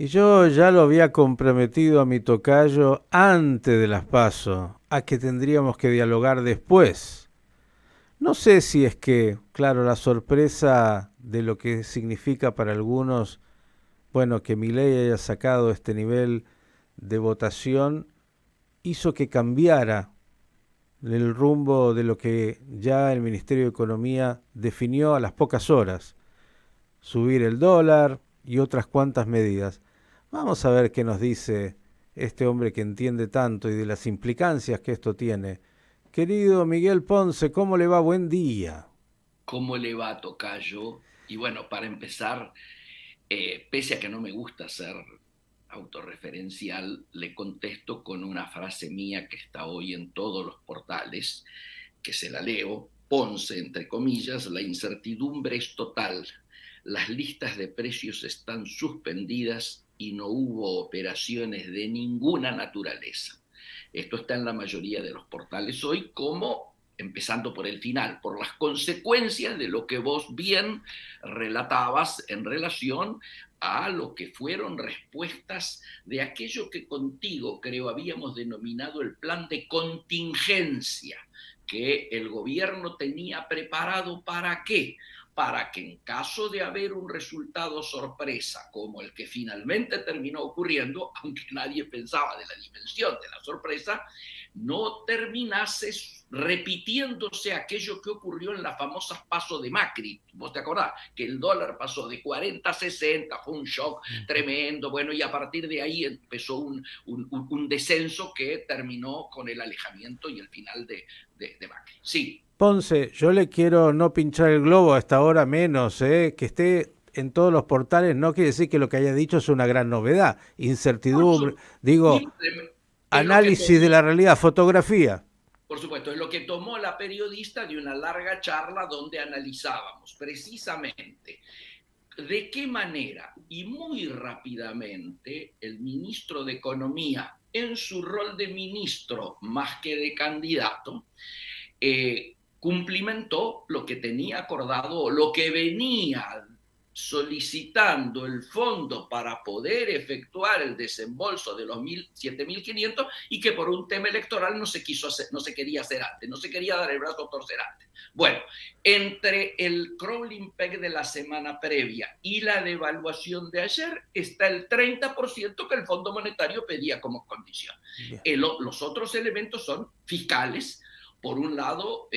Y yo ya lo había comprometido a mi tocayo antes de las PASO, a que tendríamos que dialogar después. No sé si es que, claro, la sorpresa de lo que significa para algunos, bueno, que Milei haya sacado este nivel de votación, hizo que cambiara el rumbo de lo que ya el Ministerio de Economía definió a las pocas horas, subir el dólar y otras cuantas medidas. Vamos a ver qué nos dice este hombre que entiende tanto y de las implicancias que esto tiene. Querido Miguel Ponce, ¿cómo le va? Buen día. ¿Cómo le va, tocayo? Y bueno, para empezar, pese a que no me gusta ser autorreferencial, le contesto con una frase mía que está hoy en todos los portales, que se la leo. Ponce, entre comillas, la incertidumbre es total. Las listas de precios están suspendidas y no hubo operaciones de ninguna naturaleza. Esto está en la mayoría de los portales hoy, como empezando por el final, por las consecuencias de lo que vos bien relatabas en relación a lo que fueron respuestas de aquello que contigo creo habíamos denominado el plan de contingencia que el gobierno tenía preparado. ¿Para qué? Para que en caso de haber un resultado sorpresa como el que finalmente terminó ocurriendo, aunque nadie pensaba de la dimensión de la sorpresa, no terminase repitiéndose aquello que ocurrió en las famosas pasos de Macri. ¿Vos te acordás? Que el dólar pasó de 40 a 60, fue un shock tremendo, bueno, y a partir de ahí empezó un descenso que terminó con el alejamiento y el final de Macri. Sí. Ponce, yo le quiero no pinchar el globo a esta hora menos, que esté en todos los portales no quiere decir que lo que haya dicho es una gran novedad. Por Incertidumbre, su, digo, es lo que análisis de la realidad, fotografía. Por supuesto, es lo que tomó la periodista de una larga charla donde analizábamos precisamente de qué manera y muy rápidamente el ministro de Economía, en su rol de ministro más que de candidato, cumplimentó lo que tenía acordado, lo que venía solicitando el fondo para poder efectuar el desembolso de los 7.500 y que por un tema electoral no se quiso hacer, no se quería hacer antes, no se quería dar el brazo a torcer antes. Bueno, entre el crawling peg de la semana previa y la devaluación de ayer está el 30% que el Fondo Monetario pedía como condición. Bien. Los otros elementos son fiscales. Por un lado,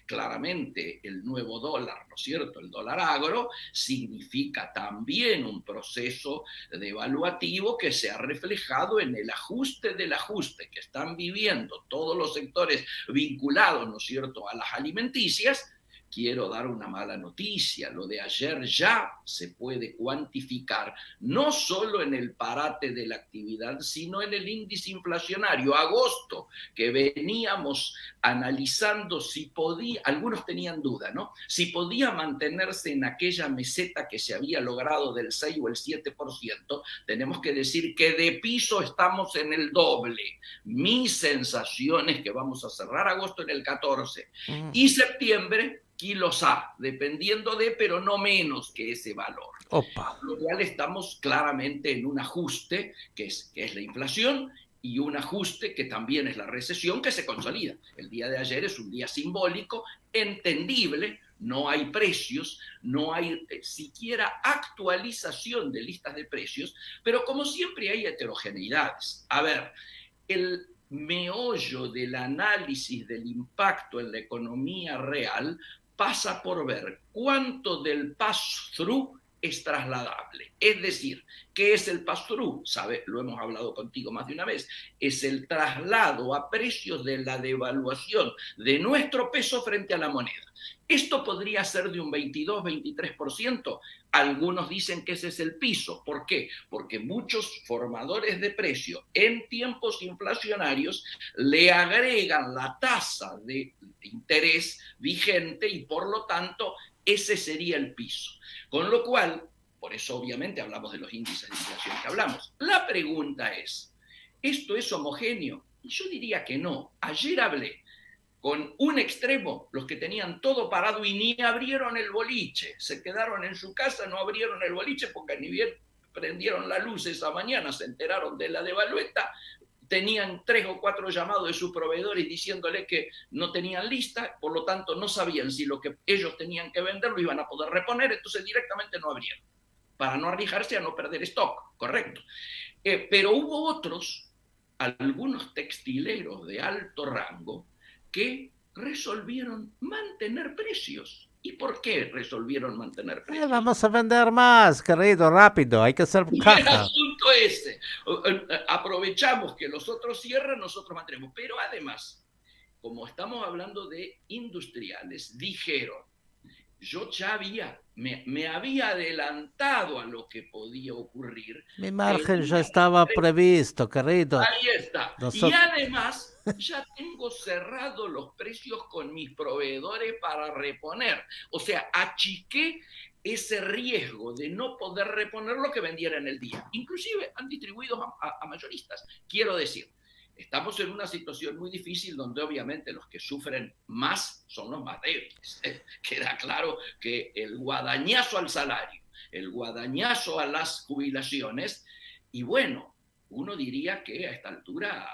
claramente el nuevo dólar, ¿no es cierto? El dólar agro significa también un proceso devaluativo que se ha reflejado en el ajuste del ajuste que están viviendo todos los sectores vinculados, ¿no es cierto?, a las alimenticias. Quiero dar una mala noticia. Lo de ayer ya se puede cuantificar, no solo en el parate de la actividad, sino en el índice inflacionario. Agosto, que veníamos analizando si podía, algunos tenían duda, ¿no? Si podía mantenerse en aquella meseta que se había logrado del 6 o el 7%, tenemos que decir que de piso estamos en el doble. Mi sensación es que vamos a cerrar agosto en el 14 Mm. y septiembre kilos A, dependiendo de, pero no menos que ese valor. Opa. Lo cual estamos claramente en un ajuste que es la inflación y un ajuste que también es la recesión que se consolida. El día de ayer es un día simbólico, entendible, no hay precios, no hay siquiera actualización de listas de precios, pero como siempre hay heterogeneidades. A ver, el meollo del análisis del impacto en la economía real pasa por ver cuánto del pass-through es trasladable. Es decir, ¿qué es el pass-through? ¿Sabe? Lo hemos hablado contigo más de una vez. Es el traslado a precios de la devaluación de nuestro peso frente a la moneda. Esto podría ser de un 22-23%. Algunos dicen que ese es el piso. ¿Por qué? Porque muchos formadores de precio en tiempos inflacionarios le agregan la tasa de interés vigente y por lo tanto ese sería el piso. Con lo cual, por eso obviamente hablamos de los índices de inflación que hablamos. La pregunta es, ¿esto es homogéneo? Y yo diría que no. Ayer hablé con un extremo, los que tenían todo parado y ni abrieron el boliche, se quedaron en su casa, no abrieron el boliche porque ni bien prendieron la luz esa mañana, se enteraron de la devalueta, tenían 3 o 4 llamados de sus proveedores diciéndole que no tenían lista, por lo tanto no sabían si lo que ellos tenían que vender lo iban a poder reponer, entonces directamente no abrieron, para no arriesgarse a no perder stock, correcto. Pero hubo otros, algunos textileros de alto rango, que resolvieron mantener precios. ¿Y por qué resolvieron mantener precios? Vamos a vender más, querido, rápido, hay que hacer Y el caja. asunto ese, aprovechamos que los otros cierran, nosotros mantenemos. Pero además, como estamos hablando de industriales, dijeron, yo ya me había adelantado a lo que podía ocurrir. Mi margen ya Tenía estaba previsto, querido. Ahí está. Y Nosotros... además, ya tengo cerrado los precios con mis proveedores para reponer. O sea, achiqué ese riesgo de no poder reponer lo que vendiera en el día. Inclusive han distribuido a mayoristas. Quiero decir, estamos en una situación muy difícil donde obviamente los que sufren más son los más débiles. Queda claro que el guadañazo al salario, el guadañazo a las jubilaciones, y bueno, uno diría que a esta altura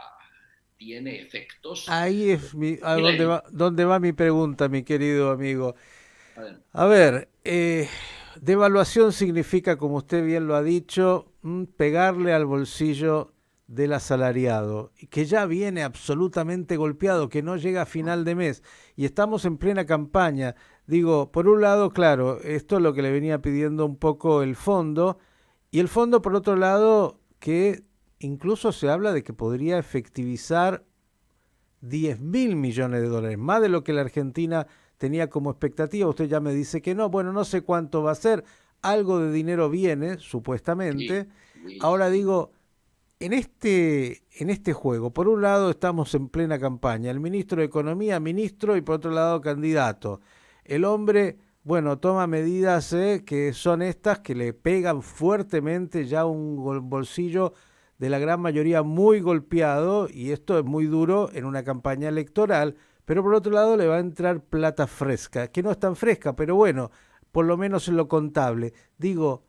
tiene efectos. Ahí es a dónde va mi pregunta, mi querido amigo. Adelante. A ver, devaluación significa, como usted bien lo ha dicho, pegarle al bolsillo del asalariado, que ya viene absolutamente golpeado, que no llega a final de mes, y estamos en plena campaña. Digo, por un lado, claro, esto es lo que le venía pidiendo un poco el fondo, y el fondo, por otro lado, que incluso se habla de que podría efectivizar 10.000 millones de dólares, más de lo que la Argentina tenía como expectativa. Usted ya me dice que no, bueno, no sé cuánto va a ser, algo de dinero viene, supuestamente. Sí, sí, Ahora sí. digo, en este juego, por un lado estamos en plena campaña, el ministro de Economía, ministro, y por otro lado candidato. El hombre, bueno, toma medidas que son estas, que le pegan fuertemente ya un bolsillo de la gran mayoría muy golpeado, y esto es muy duro en una campaña electoral, pero por otro lado le va a entrar plata fresca, que no es tan fresca, pero bueno, por lo menos en lo contable. Digo,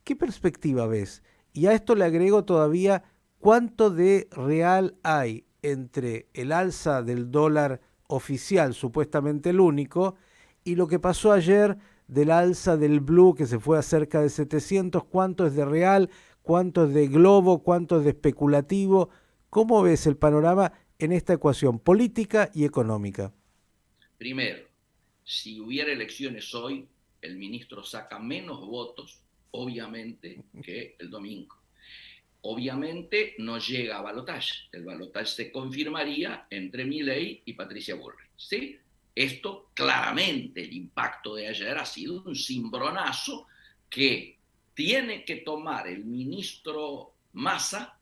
¿qué perspectiva ves? Y a esto le agrego todavía cuánto de real hay entre el alza del dólar oficial, supuestamente el único, y lo que pasó ayer del alza del blue, que se fue a cerca de 700, cuánto es de real, cuánto es de globo, cuánto es de especulativo. ¿Cómo ves el panorama en esta ecuación política y económica? Primero, si hubiera elecciones hoy, el ministro saca menos votos, obviamente, que el domingo. Obviamente no llega a balotaje. El balotaje se confirmaría entre Milei y Patricia Bullrich. ¿Sí? Esto claramente, el impacto de ayer ha sido un cimbronazo que tiene que tomar el ministro Massa,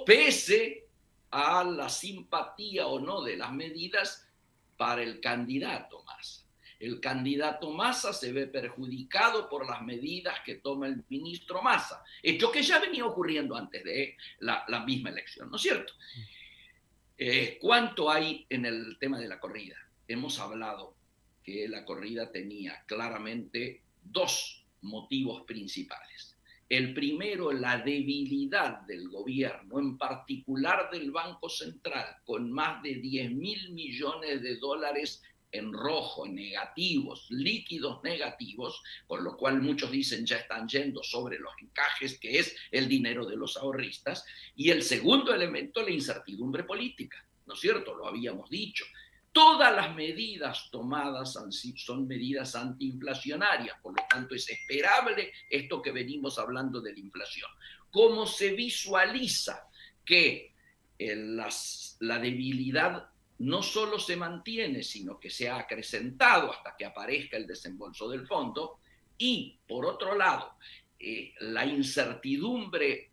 pese a la simpatía o no de las medidas para el candidato Massa. El candidato Massa se ve perjudicado por las medidas que toma el ministro Massa, hecho que ya venía ocurriendo antes de la misma elección, ¿no es cierto? ¿Cuánto hay en el tema de la corrida? Hemos hablado que la corrida tenía claramente dos motivos principales. El primero, la debilidad del gobierno, en particular del Banco Central, con más de 10.000 millones de dólares en rojo, negativos, líquidos negativos, con lo cual muchos dicen ya están yendo sobre los encajes, que es el dinero de los ahorristas. Y el segundo elemento, la incertidumbre política, ¿no es cierto? Lo habíamos dicho. Todas las medidas tomadas son medidas antiinflacionarias, por lo tanto es esperable esto que venimos hablando de la inflación. ¿Cómo se visualiza que la debilidad no solo se mantiene, sino que se ha acrecentado hasta que aparezca el desembolso del fondo? Y, por otro lado, la incertidumbre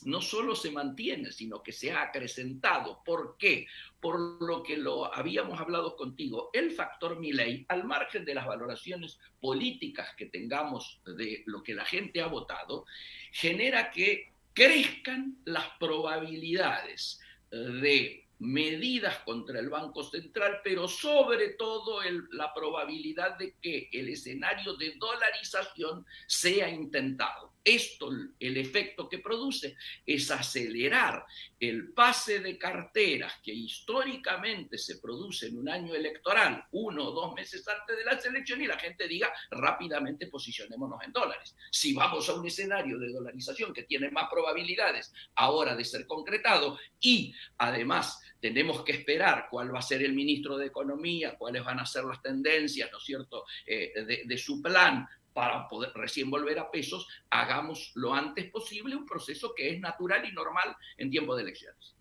no solo se mantiene, sino que se ha acrecentado. ¿Por qué? Por lo que lo habíamos hablado contigo, el factor Milei, al margen de las valoraciones políticas que tengamos de lo que la gente ha votado, genera que crezcan las probabilidades de medidas contra el Banco Central, pero sobre todo la probabilidad de que el escenario de dolarización sea intentado. Esto, el efecto que produce es acelerar el pase de carteras que históricamente se produce en un año electoral, 1 o 2 meses antes de la elección, y la gente diga rápidamente posicionémonos en dólares. Si vamos a un escenario de dolarización que tiene más probabilidades ahora de ser concretado, y además tenemos que esperar cuál va a ser el ministro de Economía, cuáles van a ser las tendencias, ¿no es cierto?, de su plan para poder recién volver a pesos, hagamos lo antes posible un proceso que es natural y normal en tiempo de elecciones.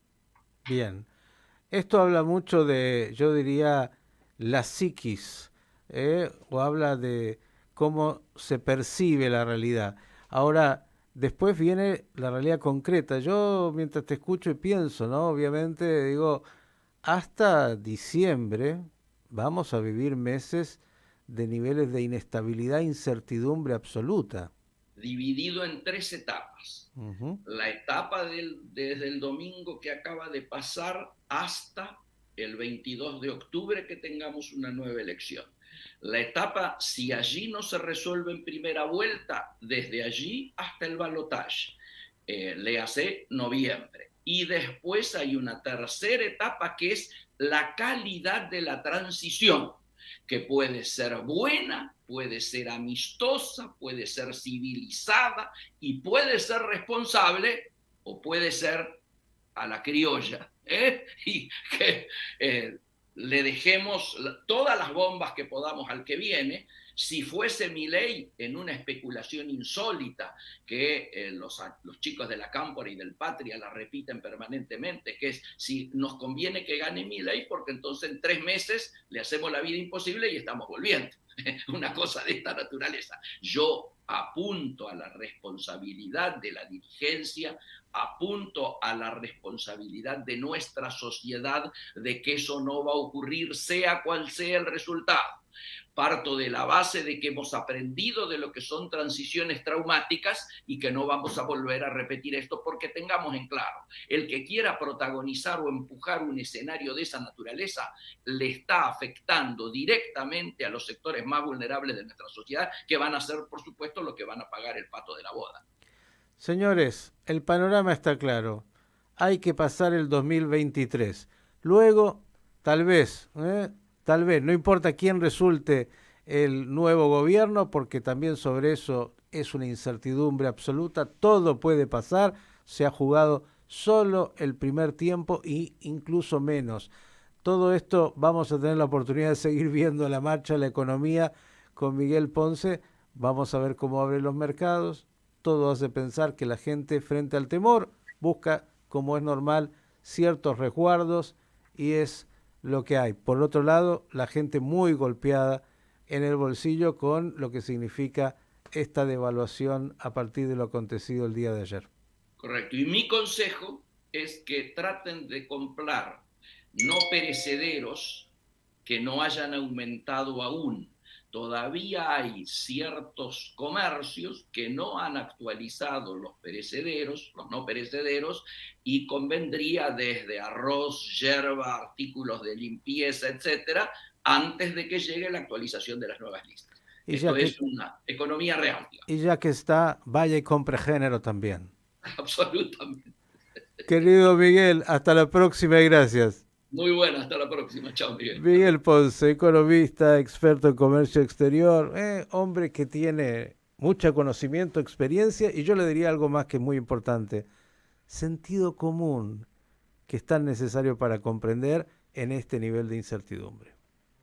Bien, esto habla mucho de, yo diría, la psiquis, o habla de cómo se percibe la realidad. Ahora, después viene la realidad concreta. Yo, mientras te escucho y pienso, ¿no? Obviamente, digo, hasta diciembre vamos a vivir meses de niveles de inestabilidad e incertidumbre absoluta. Dividido en 3 etapas. Ujú. La etapa desde el domingo que acaba de pasar hasta el 22 de octubre que tengamos una nueva elección. La etapa, si allí no se resuelve en primera vuelta, desde allí hasta el balotaje, le hace noviembre. Y después hay una tercera etapa que es la calidad de la transición, que puede ser buena, puede ser amistosa, puede ser civilizada y puede ser responsable o puede ser a la criolla, y que le dejemos todas las bombas que podamos al que viene. Si fuese Milei en una especulación insólita que los chicos de la Cámpora y del Patria la repiten permanentemente, que es si nos conviene que gane Milei porque entonces en 3 meses le hacemos la vida imposible y estamos volviendo. Una cosa de esta naturaleza. Yo apunto a la responsabilidad de la dirigencia, apunto a la responsabilidad de nuestra sociedad de que eso no va a ocurrir, sea cual sea el resultado. Parto de la base de que hemos aprendido de lo que son transiciones traumáticas y que no vamos a volver a repetir esto, porque tengamos en claro, el que quiera protagonizar o empujar un escenario de esa naturaleza le está afectando directamente a los sectores más vulnerables de nuestra sociedad, que van a ser, por supuesto, los que van a pagar el pato de la boda. Señores, el panorama está claro. Hay que pasar el 2023. Luego, tal vez, no importa quién resulte el nuevo gobierno, porque también sobre eso es una incertidumbre absoluta. Todo puede pasar. Se ha jugado solo el primer tiempo e incluso menos. Todo esto vamos a tener la oportunidad de seguir viendo la marcha de la economía con Miguel Ponce. Vamos a ver cómo abren los mercados. Todo hace pensar que la gente, frente al temor, busca, como es normal, ciertos resguardos, y es lo que hay. Por otro lado, la gente muy golpeada en el bolsillo con lo que significa esta devaluación a partir de lo acontecido el día de ayer. Correcto. Y mi consejo es que traten de comprar no perecederos que no hayan aumentado aún. Todavía hay ciertos comercios que no han actualizado los perecederos, los no perecederos, y convendría desde arroz, yerba, artículos de limpieza, etcétera, antes de que llegue la actualización de las nuevas listas. Y Esto ya que, es una economía real, y ya que está, vaya y compre género también. absolutamente. Querido Miguel, hasta la próxima y gracias. Muy buena, hasta la próxima. Chao, Miguel. Miguel Ponce, economista, experto en comercio exterior, hombre que tiene mucho conocimiento, experiencia, y yo le diría algo más que es muy importante, sentido común, que es tan necesario para comprender en este nivel de incertidumbre.